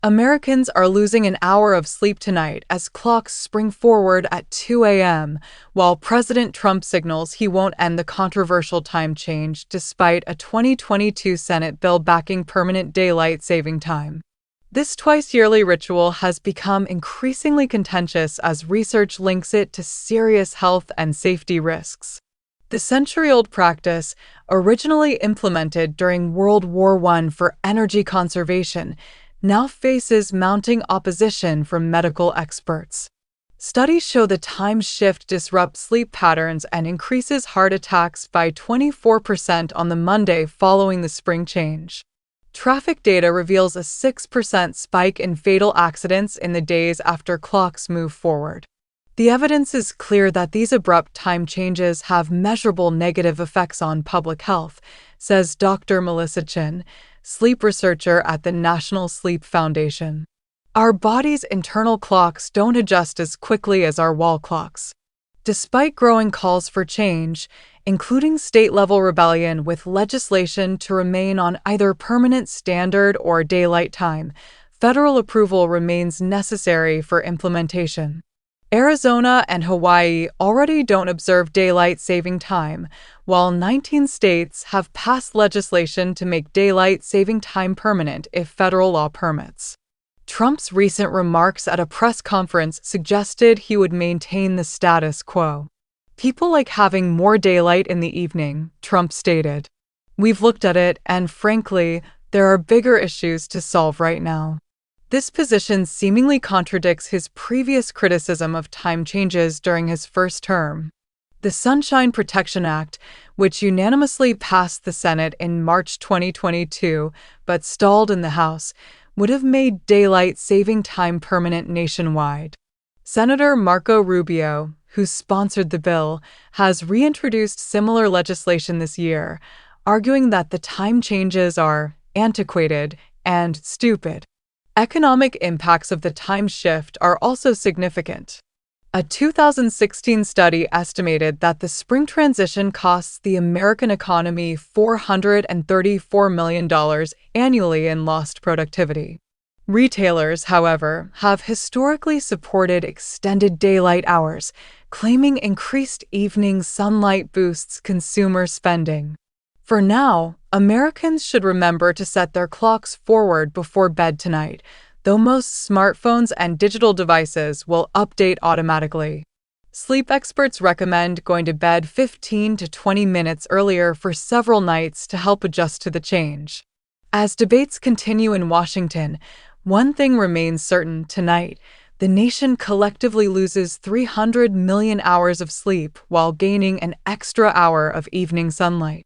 Americans are losing an hour of sleep tonight as clocks spring forward at 2 a.m., while President Trump signals he won't end the controversial time change despite a 2022 Senate bill backing permanent daylight saving time. This twice-yearly ritual has become increasingly contentious as research links it to serious health and safety risks. The century-old practice, originally implemented during World War I for energy conservation, now faces mounting opposition from medical experts. Studies show the time shift disrupts sleep patterns and increases heart attacks by 24% on the Monday following the spring change. Traffic data reveals a 6% spike in fatal accidents in the days after clocks move forward. The evidence is clear that these abrupt time changes have measurable negative effects on public health, says Dr. Melissa Chin, sleep researcher at the National Sleep Foundation. Our body's internal clocks don't adjust as quickly as our wall clocks. Despite growing calls for change, including state-level rebellion with legislation to remain on either permanent standard or daylight time, federal approval remains necessary for implementation. Arizona and Hawaii already don't observe daylight saving time, while 19 states have passed legislation to make daylight saving time permanent if federal law permits. Trump's recent remarks at a press conference suggested he would maintain the status quo. "People like having more daylight in the evening," Trump stated. "We've looked at it, and frankly, there are bigger issues to solve right now." This position seemingly contradicts his previous criticism of time changes during his first term. The Sunshine Protection Act, which unanimously passed the Senate in March 2022 but stalled in the House, would have made daylight saving time permanent nationwide. Senator Marco Rubio, who sponsored the bill, has reintroduced similar legislation this year, arguing that the time changes are antiquated and stupid. Economic impacts of the time shift are also significant. A 2016 study estimated that the spring transition costs the American economy $434 million annually in lost productivity. Retailers, however, have historically supported extended daylight hours, claiming increased evening sunlight boosts consumer spending. For now, Americans should remember to set their clocks forward before bed tonight, though most smartphones and digital devices will update automatically. Sleep experts recommend going to bed 15 to 20 minutes earlier for several nights to help adjust to the change. As debates continue in Washington, one thing remains certain tonight: the nation collectively loses 300 million hours of sleep while gaining an extra hour of evening sunlight.